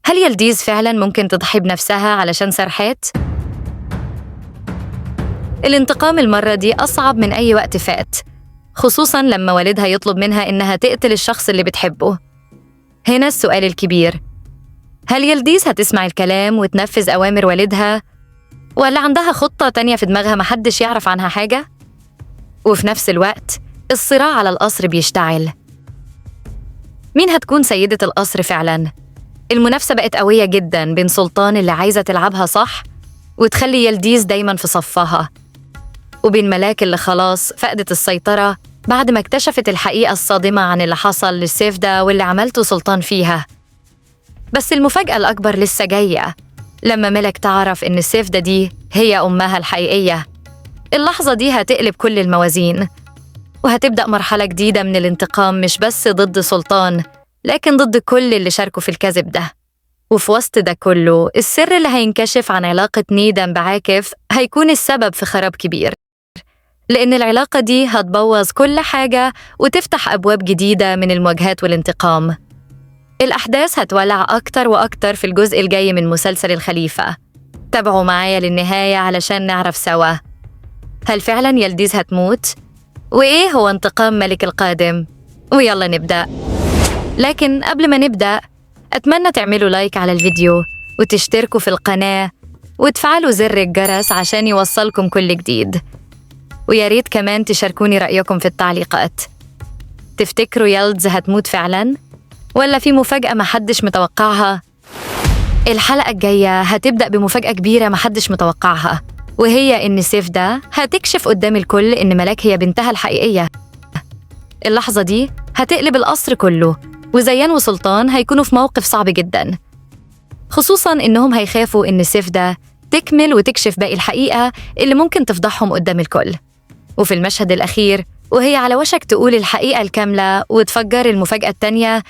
هل يلديز فعلاً ممكن تضحي بنفسها علشان سرحات؟ الانتقام المرة دي أصعب من أي وقت فات، خصوصاً لما والدها يطلب منها إنها تقتل الشخص اللي بتحبه. هنا السؤال الكبير: هل يلديز هتسمع الكلام وتنفذ أوامر والدها، ولا عندها خطة تانية في دماغها محدش يعرف عنها حاجة؟ وفي نفس الوقت الصراع على القصر بيشتعل. مين هتكون سيدة القصر فعلاً؟ المنافسة بقت قوية جداً بين سلطان اللي عايزة تلعبها صح وتخلي يلديز دايماً في صفها، وبين ملاك اللي خلاص فقدت السيطرة بعد ما اكتشفت الحقيقة الصادمة عن اللي حصل للسيفدا واللي عملته سلطان فيها. بس المفاجأة الأكبر لسه جاية لما ملك تعرف إن السيفدا دي هي أمها الحقيقية. اللحظة دي هتقلب كل الموازين، وهتبدأ مرحلة جديدة من الانتقام، مش بس ضد سلطان لكن ضد كل اللي شاركوا في الكذب ده. وفي وسط ده كله السر اللي هينكشف عن علاقة نيدم بعاكف هيكون السبب في خراب كبير، لأن العلاقة دي هتبوظ كل حاجة وتفتح أبواب جديدة من المواجهات والانتقام. الأحداث هتولع أكتر وأكتر في الجزء الجاي من مسلسل الخليفة. تابعوا معايا للنهاية علشان نعرف سوا هل فعلاً يلديز هتموت؟ وإيه هو انتقام ملك القادم؟ ويلا نبدأ. لكن قبل ما نبدأ أتمنى تعملوا لايك على الفيديو وتشتركوا في القناة وتفعلوا زر الجرس عشان يوصلكم كل جديد. ويا ريت كمان تشاركوني رأيكم في التعليقات. تفتكروا يلدز هتموت فعلاً؟ ولا في مفاجأة محدش متوقعها؟ الحلقة الجاية هتبدأ بمفاجأة كبيرة محدش متوقعها، وهي إن سيفدا هتكشف قدام الكل إن ملاك هي بنتها الحقيقية. اللحظة دي هتقلب القصر كله، وزيان وسلطان هيكونوا في موقف صعب جدا، خصوصاً إنهم هيخافوا إن سيفدا تكمل وتكشف باقي الحقيقة اللي ممكن تفضحهم قدام الكل. وفي المشهد الأخير وهي على وشك تقول الحقيقة الكاملة وتفجر المفاجأة التانية،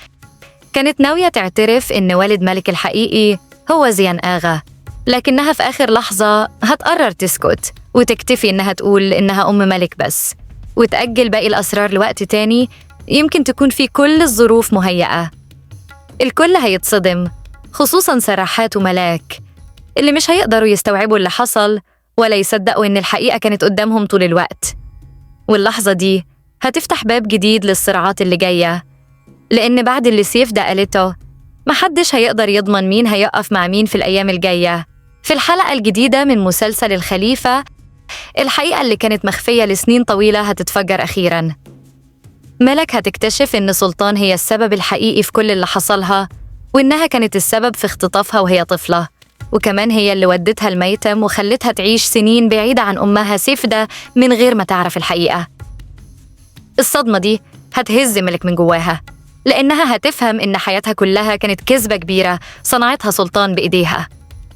كانت ناوية تعترف إن والد ملك الحقيقي هو زيان آغا، لكنها في آخر لحظة هتقرر تسكت وتكتفي إنها تقول إنها أم ملك بس، وتأجل باقي الأسرار لوقت تاني يمكن تكون فيه كل الظروف مهيئة. الكل هيتصدم، خصوصاً سراحات وملاك اللي مش هيقدروا يستوعبوا اللي حصل ولا يصدقوا إن الحقيقة كانت قدامهم طول الوقت. واللحظة دي هتفتح باب جديد للصراعات اللي جاية، لأن بعد اللي سيفدا قالته محدش هيقدر يضمن مين هيقف مع مين في الأيام الجاية. في الحلقة الجديدة من مسلسل الخليفة، الحقيقة اللي كانت مخفية لسنين طويلة هتتفجر أخيراً. ملك هتكتشف إن سلطان هي السبب الحقيقي في كل اللي حصلها، وإنها كانت السبب في اختطافها وهي طفلة، وكمان هي اللي ودتها الميتم وخلتها تعيش سنين بعيدة عن أمها سيفدا من غير ما تعرف الحقيقة. الصدمة دي هتهز ملك من جواها، لأنها هتفهم إن حياتها كلها كانت كذبة كبيرة صنعتها سلطان بإيديها،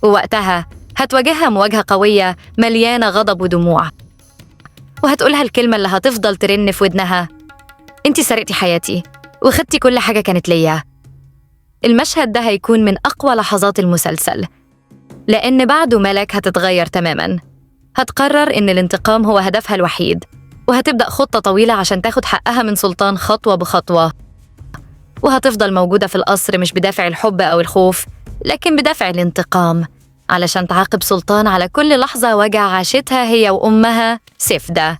ووقتها هتواجهها مواجهة قوية مليانة غضب ودموع، وهتقولها الكلمة اللي هتفضل ترن في ودنها: انتي سرقتي حياتي وخدتي كل حاجة كانت ليا. المشهد ده هيكون من أقوى لحظات المسلسل، لأن بعده ملك هتتغير تماماً. هتقرر إن الانتقام هو هدفها الوحيد، وهتبدأ خطة طويلة عشان تاخد حقها من سلطان خطوة بخطوة. وهتفضل موجودة في القصر مش بدافع الحب أو الخوف، لكن بدافع الانتقام، علشان تعاقب سلطان على كل لحظة وجع عاشتها هي وأمها سيفدا.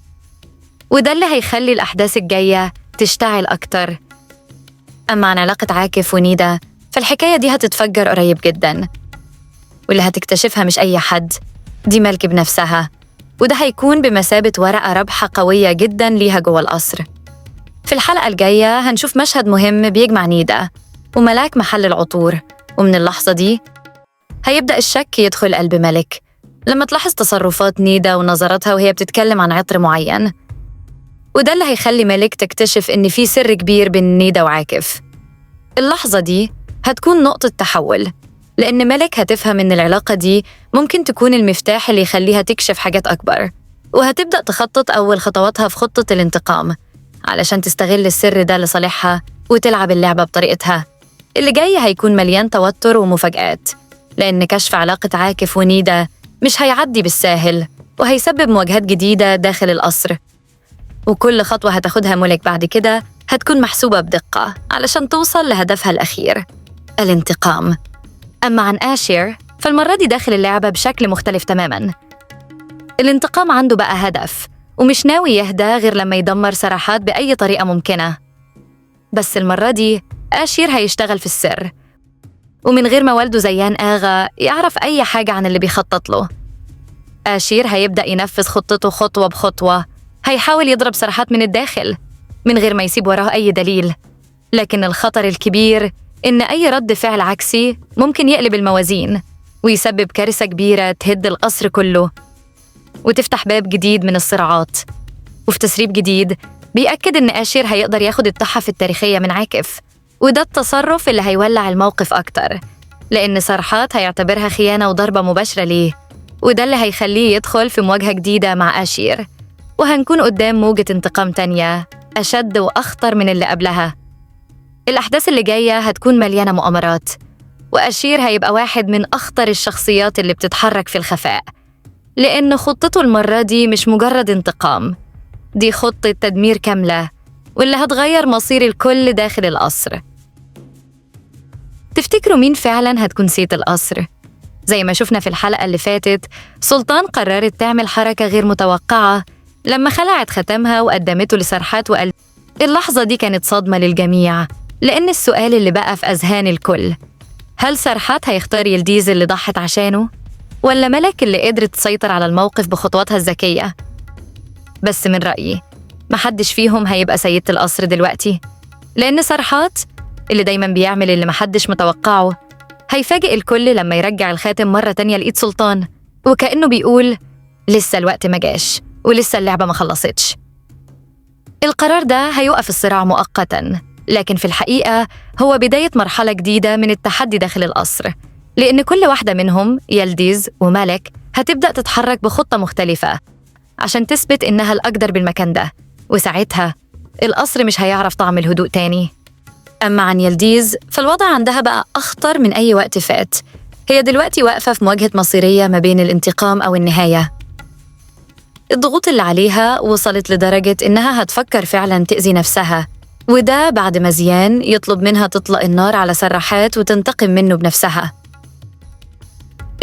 وده اللي هيخلي الأحداث الجاية تشتعل أكتر. أما عن علاقة عاكف ونيدا، فالحكاية دي هتتفجر قريب جدا، واللي هتكتشفها مش أي حد، دي ملك بنفسها، وده هيكون بمثابة ورقة رابحة قوية جدا ليها جوه القصر. في الحلقة الجاية هنشوف مشهد مهم بيجمع نيدا وملاك محل العطور، ومن اللحظة دي هيبدأ الشك يدخل قلب ملك لما تلاحظ تصرفات نيدا ونظراتها وهي بتتكلم عن عطر معين، وده اللي هيخلي ملك تكتشف إن في سر كبير بين نيدا وعاكف. اللحظة دي هتكون نقطة تحول، لأن ملك هتفهم إن العلاقة دي ممكن تكون المفتاح اللي يخليها تكشف حاجات أكبر، وهتبدأ تخطط أول خطواتها في خطة الانتقام علشان تستغل السر ده لصالحها وتلعب اللعبة بطريقتها. اللي جاي هيكون مليان توتر ومفاجآت، لأن كشف علاقة عاكف ونيدا مش هيعدي بالساهل، وهيسبب مواجهات جديدة داخل القصر. وكل خطوة هتاخدها ملك بعد كده هتكون محسوبة بدقة علشان توصل لهدفها الأخير، الانتقام. أما عن آشير فالمرة دي داخل اللعبة بشكل مختلف تماماً. الانتقام عنده بقى هدف، ومش ناوي يهدى غير لما يدمر سراحات بأي طريقة ممكنة. بس المرة دي آشير هيشتغل في السر، ومن غير ما والده زيان آغا يعرف أي حاجة عن اللي بيخطط له. آشير هيبدأ ينفذ خطته خطوة بخطوة، هيحاول يضرب سراحات من الداخل من غير ما يسيب وراه أي دليل. لكن الخطر الكبير إن أي رد فعل عكسي ممكن يقلب الموازين ويسبب كارثة كبيرة تهد القصر كله وتفتح باب جديد من الصراعات. وفي تسريب جديد بيأكد إن آشير هيقدر ياخد التحف التاريخية من عاكف، وده التصرف اللي هيولع الموقف أكتر، لأن سرحات هيعتبرها خيانة وضربة مباشرة ليه، وده اللي هيخليه يدخل في مواجهة جديدة مع آشير، وهنكون قدام موجة انتقام تانية أشد وأخطر من اللي قبلها. الأحداث اللي جاية هتكون مليانة مؤامرات، وآشير هيبقى واحد من أخطر الشخصيات اللي بتتحرك في الخفاء، لأن خطته المرة دي مش مجرد انتقام، دي خطة تدمير كاملة واللي هتغير مصير الكل داخل القصر. تفتكروا مين فعلاً هتكون سيد القصر؟ زي ما شفنا في الحلقة اللي فاتت، سلطان قررت تعمل حركة غير متوقعة لما خلعت ختمها وقدمته لسرحات وقال. اللحظة دي كانت صدمة للجميع، لأن السؤال اللي بقى في أذهان الكل، هل سرحات هيختار يلديز اللي ضحت عشانه؟ ولا ملك اللي قدرت تسيطر على الموقف بخطواتها الذكية؟ بس من رأيي محدش فيهم هيبقى سيدة القصر دلوقتي، لأن سرحات اللي دايماً بيعمل اللي محدش متوقعه هيفاجئ الكل لما يرجع الخاتم مرة تانية لإيد سلطان، وكأنه بيقول لسه الوقت ما جاش ولسه اللعبة ما خلصتش. القرار ده هيوقف الصراع مؤقتاً، لكن في الحقيقة هو بداية مرحلة جديدة من التحدي داخل القصر، لأن كل واحدة منهم يلديز وملك هتبدأ تتحرك بخطة مختلفة عشان تثبت إنها الأقدر بالمكان ده، وساعتها القصر مش هيعرف طعم الهدوء تاني. أما عن يلديز فالوضع عندها بقى أخطر من أي وقت فات، هي دلوقتي واقفة في مواجهة مصيرية ما بين الانتقام أو النهاية. الضغوط اللي عليها وصلت لدرجة إنها هتفكر فعلاً تأذي نفسها، وده بعد ما زيان يطلب منها تطلق النار على سراحات وتنتقم منه بنفسها.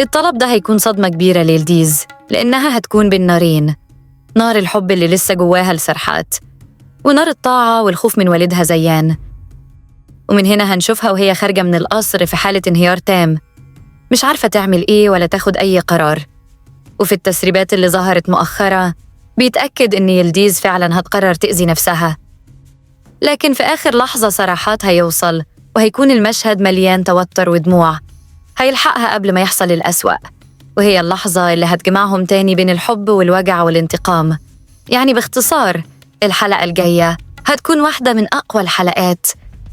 الطلب ده هيكون صدمة كبيرة ليلديز، لأنها هتكون بين نارين، نار الحب اللي لسه جواها لسرحات، ونار الطاعة والخوف من والدها زيان. ومن هنا هنشوفها وهي خارجة من القصر في حالة انهيار تام، مش عارفة تعمل إيه ولا تاخد أي قرار. وفي التسريبات اللي ظهرت مؤخرة بيتأكد إن يلديز فعلاً هتقرر تأذي نفسها، لكن في آخر لحظة سراحات هيوصل وهيكون المشهد مليان توتر ودموع، هيلحقها قبل ما يحصل الأسوأ، وهي اللحظة اللي هتجمعهم تاني بين الحب والوجع والانتقام. يعني باختصار الحلقة الجاية هتكون واحدة من أقوى الحلقات،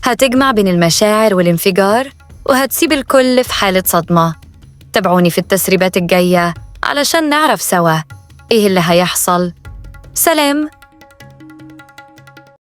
هتجمع بين المشاعر والانفجار وهتسيب الكل في حالة صدمة. تابعوني في التسريبات الجاية علشان نعرف سوا إيه اللي هيحصل. سلام.